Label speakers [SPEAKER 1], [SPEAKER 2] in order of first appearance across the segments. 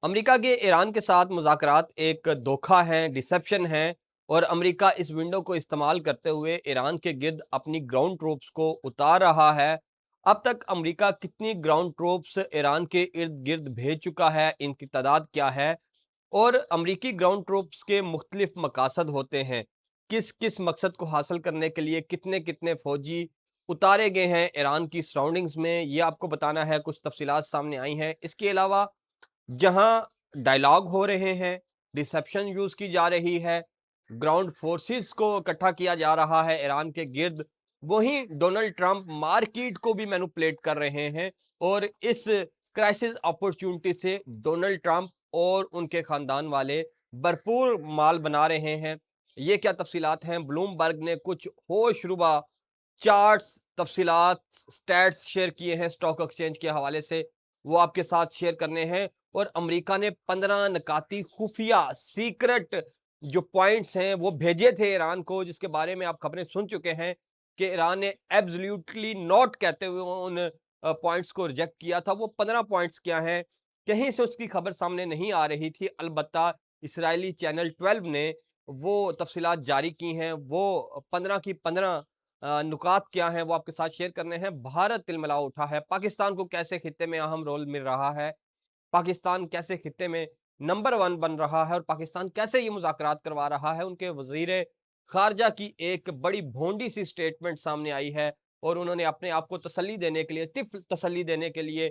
[SPEAKER 1] America के Iran के साथ मुज़ाकरात एक धोखा है, डिसेप्शन है और अमेरिका इस विंडो को इस्तेमाल करते हुए ईरान के गिर्द अपनी ग्राउंड ट्रूप्स को उतार रहा है। अब तक अमेरिका कितनी ग्राउंड ट्रूप्स ईरान के इर्द-गिर्द भेज चुका है, इनकी तादाद क्या है और अमेरिकी ग्राउंड ट्रूप्स के मुख्तलिफ मकासद होते हैं। किस-किस मकसद को हासिल करने के लिए कितने-कितने फ़ौजी उतारे गए हैं ईरान की सराउंडिंग्स में, ये आपको बताना है, कुछ तफ़सीलात सामने आई हैं। इसके अलावा जहां डायलॉग हो रहे हैं, डिसेप्शन यूज की जा रही है, ग्राउंड फोर्सेस को इकट्ठा किया जा रहा है ईरान के गिर्द, वहीं डोनाल्ड ट्रंप मार्केट को भी मैनिपुलेट कर रहे हैं और इस क्राइसिस अपॉर्चुनिटी से डोनाल्ड ट्रंप और उनके खानदान वाले भरपूर माल बना रहे हैं। ये क्या तफसीलात हैं? ब्लूमबर्ग ने कुछ होशरुबा चार्ट्स, तफसीलात, स्टैट्स शेयर किए हैं स्टॉक एक्सचेंज के हवाले से, वो आपके साथ शेयर करने हैं। और अमेरिका ने 15 नकाती खुफिया सीक्रेट जो पॉइंट्स हैं वो भेजे थे ईरान को, जिसके बारे में आप खबरें सुन चुके हैं कि ईरान ने एब्सोल्युटली नॉट कहते हुए उन पॉइंट्स को रिजेक्ट किया था। वो 15 पॉइंट्स क्या हैं, कहीं से उसकी खबर सामने नहीं आ रही थी। अलबत्ता इसराइली चैनल 12 ने वो तफसीलात जारी की हैं। वो 15 की 15 नुकात क्या हैं वो आपके साथ शेयर करने हैं। भारत तिलमिला उठा है, पाकिस्तान को कैसे खित्ते में अहम रोल मिल रहा है, पाकिस्तान कैसे खित्ते में नंबर 1 बन रहा है और पाकिस्तान कैसे ये मुज़ाकरात करवा रहा है। उनके वज़ीर ख़ारिजा की एक बड़ी भोंडी सी स्टेटमेंट सामने आई है और उन्होंने अपने आप को तसल्ली देने के लिए, तिफ़ तसल्ली देने के लिए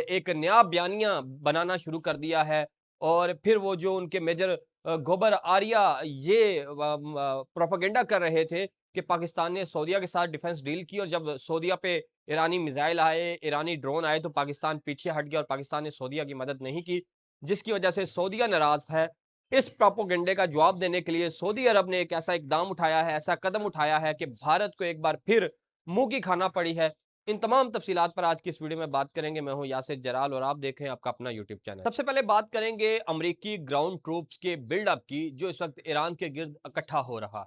[SPEAKER 1] एक नया बयानिया बनाना शुरू कर दिया है। और फिर वो जो उनके मेजर गोबर आर्या ये प्रोपेगेंडा कर रहे थे कि पाकिस्तान ने सऊदीया के साथ डिफेंस डील की और जब सऊदीया पे ईरानी मिसाइल आए, ईरानी ड्रोन आए तो पाकिस्तान पीछे हट गया और पाकिस्तान ने सऊदीया की मदद नहीं की, जिसकी वजह से सऊदीया नाराज़ है। इस प्रोपेगेंडे का जवाब देने के लिए सऊदी अरब ने एक ऐसा इकदाम उठाया है, ऐसा कदम उठाया है कि भारत को एक बार फिर मुँह की खाना पड़ी है। इन तमाम तफ़सीलात पर आज की इस वीडियो में बात करेंगे। मैं हूँ यासिर जलाल और आप देख रहे हैं आपका अपना यूट्यूब चैनल। सबसे पहले बात करेंगे अमेरिकी ग्राउंड ट्रूप्स के बिल्डअप की, जो इस वक़्त ईरान के गिर्द इकट्ठा हो रहा है।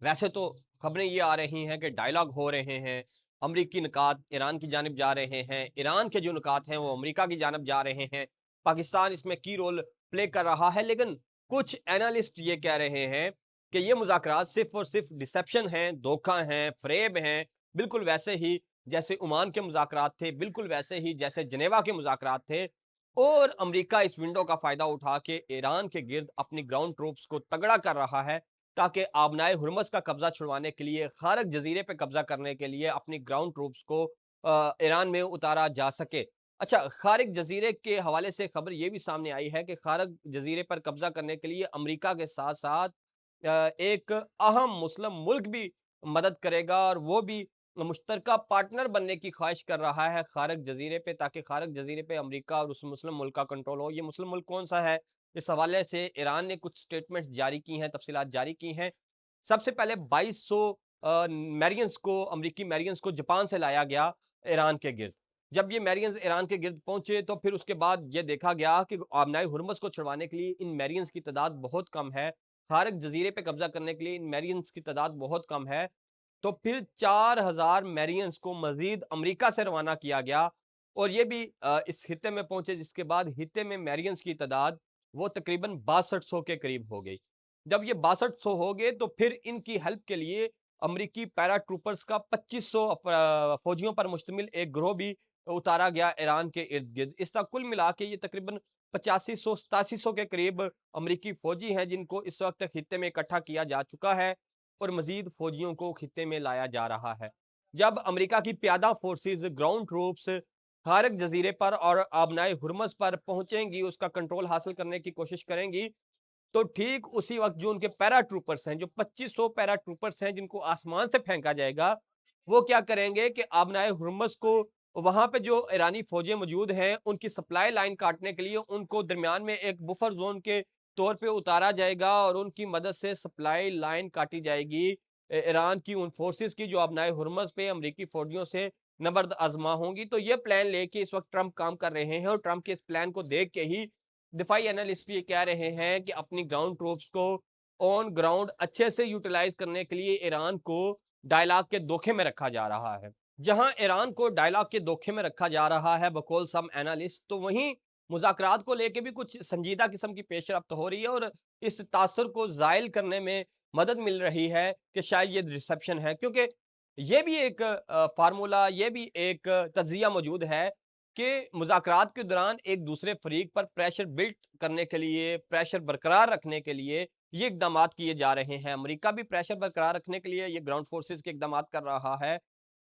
[SPEAKER 1] वैसे तो खबरें ये आ रही हैं कि डायलॉग हो रहे हैं, अमरीकी नुकात ईरान की जानिब जा रहे हैं, ईरान के जो नुकात हैं वो अमेरिका की जानिब जा रहे हैं, पाकिस्तान इसमें की रोल प्ले कर रहा है। लेकिन कुछ एनालिस्ट ये कह रहे हैं कि ये मुज़ाकरात सिर्फ़ और सिर्फ़ डिसेप्शन हैं, धोखा हैं, फ़रेब हैं, बिल्कुल वैसे ही जैसे ओमान के मुज़ाकरात थे, बिल्कुल वैसे ही जैसे जेनेवा के मुज़ाकरात थे और अमेरिका इस विंडो का फ़ायदा उठा के ईरान के गिर्द अपनी ग्राउंड ट्रूप्स को तगड़ा कर रहा है ताकि आबनाए हुर्मस का कब्जा छुड़वाने के लिए, खारक जजीरे पे कब्जा करने के लिए अपनी ग्राउंड ट्रूप्स को ईरान में उतारा जा सके। अच्छा, खारिक जजीरे के हवाले से खबर ये भी सामने आई है कि खारक जजीरे पर कब्जा करने के लिए अमेरिका के साथ-साथ एक अहम मुस्लिम मुल्क भी मदद करेगा और वो भी मुश्तरका पार्टनर बनने की ख्वाहिश कर रहा है खारक जजीरे पे, ताकि खारक जजीरे पे अमेरिका और उस मुस्लिम मुल्क का कंट्रोल हो। ये मुस्लिम मुल्क कौन-सा है? इस हवाले से ईरान ने कुछ स्टेटमेंट्स जारी की हैं, तफसीलात जारी की हैं। सबसे पहले 2200 मैरियंस को, अमरीकी मैरियंस को जापान से लाया गया ईरान के गिर्द। जब ये मैरियंस ईरान के गिर्द पहुंचे तो फिर उसके बाद ये देखा गया कि आबनाई हुर्मस को छुड़वाने के लिए इन मैरियंस की तादाद बहुत कम है। खारक जजीरे पे कब्जा करने के लिए इन मैरियंस की तादाद बहुत कम है। तो फिर 4000 मैरियंस को मजीद अमेरिका से रवाना किया गया और ये भी इस हित्ते में पहुंचे, जिसके बाद हित्ते में मैरियंस की तादाद वो तकरीबन 6200 के करीब हो गई। जब ये 6200 हो गए तो फिर इनकी हेल्प के लिए अमेरिकी पैरा ट्रूपर्स का 2500 फौजियों पर मुश्तमिल एक गिरोह भी उतारा गया ईरान के इर्द गिर्द। इसका कुल मिला के ये तकरीबन 8500 8700 के करीब अमेरिकी फौजी हैं जिनको इस वक्त खित्ते में इकट्ठा किया जा चुका है और मजीद फौजियों को खित्ते में लाया जा रहा है। जब अमेरिका की प्यादा फोर्सेस, ग्राउंड ट्रूप्स खारक जजीरे पर और आबनाए हुर्मस पर पहुंचेंगी, उसका कंट्रोल हासिल करने की कोशिश करेंगी, तो ठीक उसी वक्त जो उनके पैरा ट्रूपर्स हैं, जो 2500 पैरा ट्रूपर्स हैं जिनको आसमान से फेंका जाएगा, वो क्या करेंगे कि आबनाए हुर्मस को, वहां पे जो ईरानी फौजें मौजूद हैं उनकी सप्लाई लाइन काटने के लिए उनको दरमियान में एक बुफर जोन के तौर पे उतारा जाएगा और उनकी मदद से सप्लाई लाइन काटी जाएगी ईरान की उन फोर्सेस की जो आबनाए हुर्मस पे अमरीकी फौजियों से नबर्द आजमा होंगी। तो ये प्लान लेके इस वक्त ट्रंप काम कर रहे हैं और ट्रंप के इस प्लान को देख के ही दिफाई एनालिस्ट ये कह रहे हैं कि अपनी ग्राउंड ट्रूप्स को ऑन ग्राउंड अच्छे से यूटिलाइज करने के लिए ईरान को डायलॉग के धोखे में रखा जा रहा है। जहां ईरान को डायलॉग के धोखे में रखा जा रहा है बकौल सम एनालिस्ट, तो वहीं मुज़ाकरात को लेके भी कुछ संजीदा किस्म की पेशरफ्त हो रही है और इस तासुर को ज़ाइल करने में मदद मिल रही है कि शायद ये रिसेप्शन है। क्योंकि ये भी एक फ़ॉर्मूला, ये भी एक तज्ज़िया मौजूद है कि मुज़ाकरात के दौरान एक दूसरे फ़रीक पर प्रेशर बिल्ड करने के लिए, प्रेशर बरकरार रखने के लिए ये इक़दामात किए जा रहे हैं। अमेरिका भी प्रेशर बरकरार रखने के लिए ये ग्राउंड फ़ोर्सेज़ के इक़दामात कर रहा है।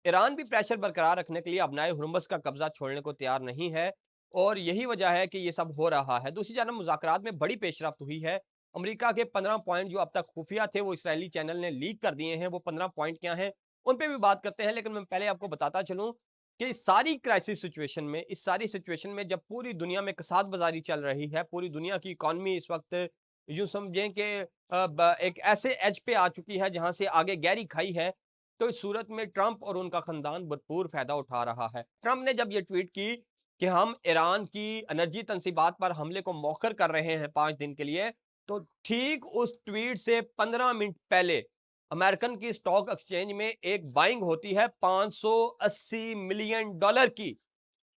[SPEAKER 1] ईरान भी प्रेशर बरकरार रखने के लिए अबनाए हुर्मुज़ का कब्ज़ा छोड़ने को तैयार नहीं है और यही वजह है कि ये सब हो रहा है। दूसरी जानब मुज़ाकरात में बड़ी पेशरफ्त हुई है। अमेरिका के 15 पॉइंट जो अब तक खुफिया थे, वो इस्राएली चैनल ने लीक कर दिए हैं। वो 15 पॉइंट क्या हैं, उन पे भी बात करते हैं। लेकिन मैं पहले आपको बताता चलूँ कि इस सारी क्राइसिस सिचुएशन में, इस सारी सिचुएशन में जब पूरी दुनिया में कसाद बाज़ारी चल रही है, पूरी दुनिया की इकॉनमी इस वक़्त यूँ समझें कि ब एक ऐसे एज पे आ चुकी है, जहाँ से आगे गहरी खाई है। तो इस सूरत में ट्रंप और उनका खानदान भरपूर फायदा उठा रहा है। ट्रंप ने जब ये ट्वीट की कि हम ईरान की एनर्जी तंसीबात पर हमले को मौखर कर रहे हैं 5 दिन के लिए, तो ठीक उस ट्वीट से 15 मिनट पहले अमेरिकन की स्टॉक एक्सचेंज में एक बाइंग होती है 580 मिलियन डॉलर की।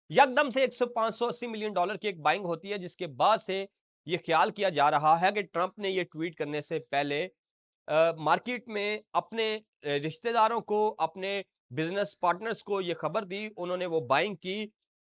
[SPEAKER 1] यकदम से 100 580 मिलियन डॉलर की एक बाइंग होती है, जिसके बाद से ये ख्याल किया जा रहा है कि ट्रंप ने ये ट्वीट करने से पहले मार्केट में अपने रिश्तेदारों को, अपने बिजनेस पार्टनर्स को ये खबर दी, उन्होंने वो बाइंग की।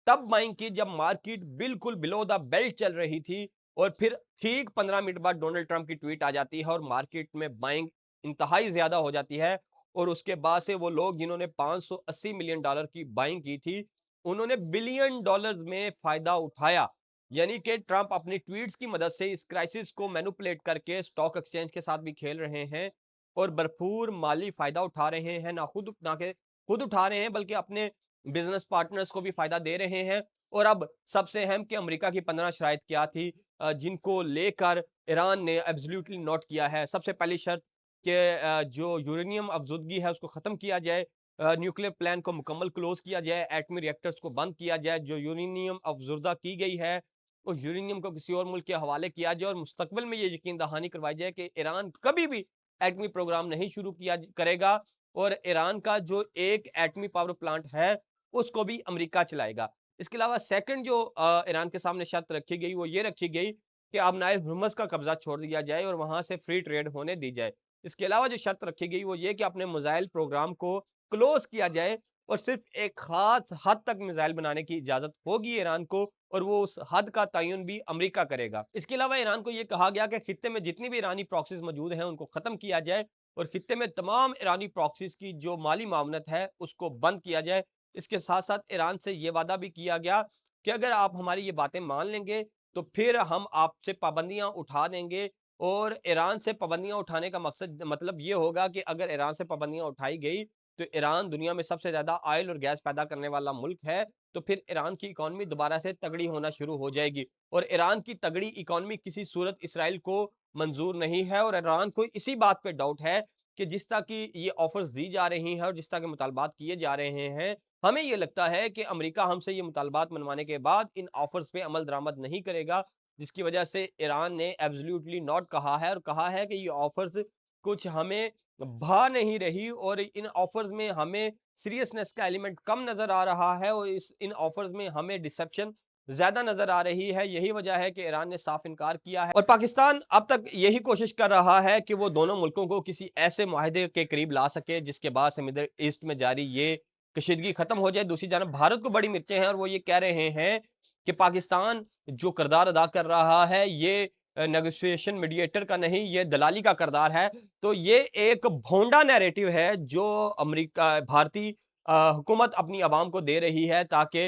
[SPEAKER 1] तब बाइंग की जब मार्केट बिल्कुल बिलो द बेल्ट चल रही थी और फिर ठीक 15 मिनट बाद डोनाल्ड ट्रंप की ट्वीट आ जाती है और मार्केट में बाइंग इंतहाई ज्यादा हो जाती है और उसके बाद से वो लोग जिन्होंने 580 मिलियन डॉलर की बाइंग की थी, उन्होंने बिलियन डॉलर में फायदा उठाया। यानी कि ट्रंप अपनी ट्वीट्स की मदद से इस क्राइसिस को मैनिपुलेट करके स्टॉक एक्सचेंज के साथ भी खेल रहे हैं और भरपूर माली फायदा उठा रहे हैं। ना के खुद उठा रहे हैं, बल्कि अपने बिजनेस पार्टनर्स को भी फायदा दे रहे हैं। और अब सबसे अहम कि अमेरिका की 15 शराइत क्या थी जिनको लेकर ईरान ने एब्सोल्युटली नोट किया है। सबसे पहली शर्त कि जो यूरेनियम अफजुदगी है उसको खत्म किया जाए, न्यूक्लियर प्लान को मुकम्मल क्लोज किया जाए, एटमी रिएक्टर्स को बंद किया जाए, जो यूरेनियम अफजुर्दा की गई है उस यूरेनियम को किसी और मुल्क के हवाले किया जाए और मुस्तकबिल में ये यकीन दहानी करवाई जाए कि ईरान कभी भी एटमी प्रोग्राम नहीं शुरू किया करेगा और ईरान का जो एक एटमी पावर प्लांट है उसको भी अमेरिका चलाएगा। इसके अलावा सेकंड जो ईरान के सामने शर्त रखी गई वो ये रखी गई कि अब नाइल हुर्मुज़ का कब्जा छोड़ दिया जाए और वहां से फ्री ट्रेड होने दी जाए। इसके अलावा जो शर्त रखी गई वो ये कि अपने मिसाइल प्रोग्राम को क्लोज किया जाए और सिर्फ एक खास हद तक मिसाइल बनाने की इजाजत होगी ईरान को और वो उस हद का तयन भी अमेरिका करेगा। इसके अलावा ईरान को यह कहा गया कि खित्ते में जितनी भी ईरानी प्रॉक्सीज मौजूद हैं उनको खत्म किया जाए और खित्ते में तमाम ईरानी प्रॉक्सीज की जो माली मामलत है उसको बंद किया जाए। इसके साथ साथ ईरान से ये वादा भी किया गया कि अगर आप हमारी ये बातें मान लेंगे तो फिर हम आपसे पाबंदियां उठा देंगे। और ईरान से पाबंदियां उठाने का मकसद मतलब ये होगा कि अगर ईरान से पाबंदियां उठाई गई तो ईरान दुनिया में सबसे ज्यादा ऑयल और गैस पैदा करने वाला मुल्क है, तो फिर ईरान की इकॉनमी दोबारा से तगड़ी होना शुरू हो जाएगी और ईरान की तगड़ी इकॉनमी किसी सूरत इसराइल को मंजूर नहीं है। और ईरान को इसी बात पे डाउट है कि जिस तरह की ये ऑफर्स दी जा रही हैं और जिस तरह के मुतालबात किए जा रहे हैं, हमें ये लगता है कि अमेरिका हमसे ये मुतालबात मनवाने के बाद इन ऑफर्स पे अमल दरामद नहीं करेगा, जिसकी वजह से ईरान ने एब्सोल्युटली नॉट कहा है और कहा है कि ये ऑफर्स कुछ हमें भा नहीं रही और इन ऑफर्स में हमें सीरियसनेस का एलिमेंट कम नजर आ रहा है और इस इन ऑफर्स में हमें डिसेप्शन ज्यादा नजर आ रही है। यही वजह है कि ईरान ने साफ इनकार किया है और पाकिस्तान अब तक यही कोशिश कर रहा है कि वो दोनों मुल्कों को किसी ऐसे मुआहदे के करीब ला सके जिसके बाद से मिडल ईस्ट में जारी ये कशीदगी खत्म हो जाए। दूसरी जानब भारत को बड़ी मिर्चें हैं और वो ये कह रहे हैं कि पाकिस्तान जो किरदार अदा कर रहा है ये नेगोशिएशन मीडिएटर का नहीं, ये दलाली का किरदार है। तो ये एक भोंडा नैरेटिव है जो अमेरिका भारतीय हुकूमत अपनी आवाम को दे रही है ताकि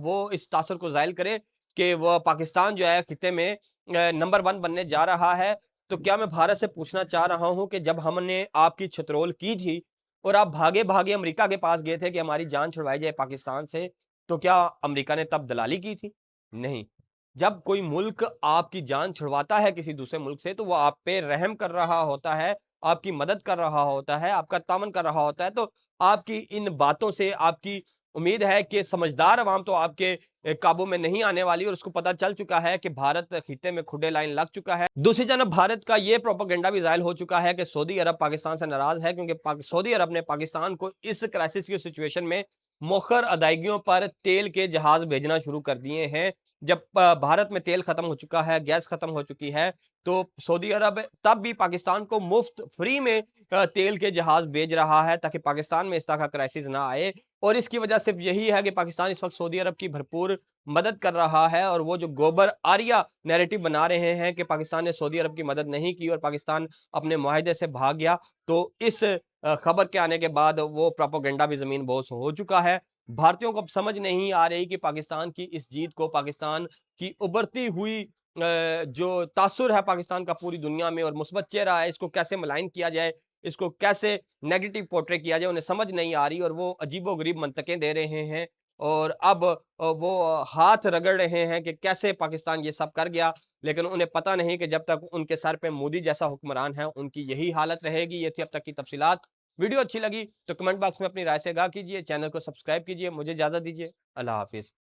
[SPEAKER 1] वो इस तासर को ज़ाहिर करे कि वह पाकिस्तान जो है खित्ते में नंबर 1 बनने जा रहा है। तो क्या मैं भारत से पूछना चाह रहा हूं कि जब हमने आपकी छतरोल की थी और आप भागे-भागे अमेरिका के पास गए थे कि हमारी जान छुड़वाई जाए पाकिस्तान से, तो क्या अमेरिका ने तब दलाली की थी? नहीं। जब कोई मुल्क आपकी जान छुड़वाता है किसी दूसरे मुल्क से, तो वो आप पे रहम कर रहा होता है, आपकी मदद कर रहा होता है, आपका तामन कर रहा होता है। तो आपकी इन बातों से आपकी उम्मीद है कि समझदार अवाम तो आपके काबू में नहीं आने वाली और उसको पता चल चुका है कि भारत खित्ते में खुडे लाइन लग चुका है। दूसरी जानब भारत का ये प्रोपेगेंडा भी ज़ाहिर हो चुका है कि सऊदी अरब पाकिस्तान से नाराज है क्योंकि सऊदी अरब ने पाकिस्तान को इस क्राइसिस की सिचुएशन में मौखर अदायगियों पर तेल के जहाज भेजना शुरू कर दिए हैं जब भारत में तेल खत्म हो चुका है, गैस खत्म हो चुकी है, तो सऊदी अरब तब भी पाकिस्तान को मुफ्त फ्री में तेल के जहाज भेज रहा है ताकि पाकिस्तान में इस तरह का क्राइसिस ना आए। और इसकी वजह सिर्फ यही है कि पाकिस्तान इस वक्त सऊदी अरब की भरपूर मदद कर रहा है, और वो जो गोबर आर्या नैरेटिव बना रहे हैं कि पाकिस्तान ने सऊदी अरब की मदद नहीं की और पाकिस्तान अपने मुआहदे से भाग गया, तो इस खबर के आने के बाद वो प्रोपेगेंडा भी जमीन बोस हो चुका है। भारतीयों को अब समझ नहीं आ रही कि पाकिस्तान की इस जीत को, पाकिस्तान की उभरती हुई जो तासुर है पाकिस्तान का पूरी दुनिया में और मुस्बत चेहरा है, इसको कैसे मलाइन किया जाए, इसको कैसे नेगेटिव पोर्ट्रे किया जाए, उन्हें समझ नहीं आ रही और वो अजीबो-गरीब मंतकें दे रहे हैं। और अब वो हाथ रगड़ रहे हैं कि कैसे पाकिस्तान ये सब कर गया, लेकिन उन्हें पता नहीं कि जब तक उनके सर पे मोदी जैसा हुक्मरान है, उनकी यही हालत रहेगी। ये थी अब तक की तफसीलात। वीडियो अच्छी लगी तो कमेंट बॉक्स में अपनी राय से आगाह कीजिए, चैनल को सब्सक्राइब कीजिए। मुझे इजाज़त दीजिए। अल्लाह हाफ़िज़।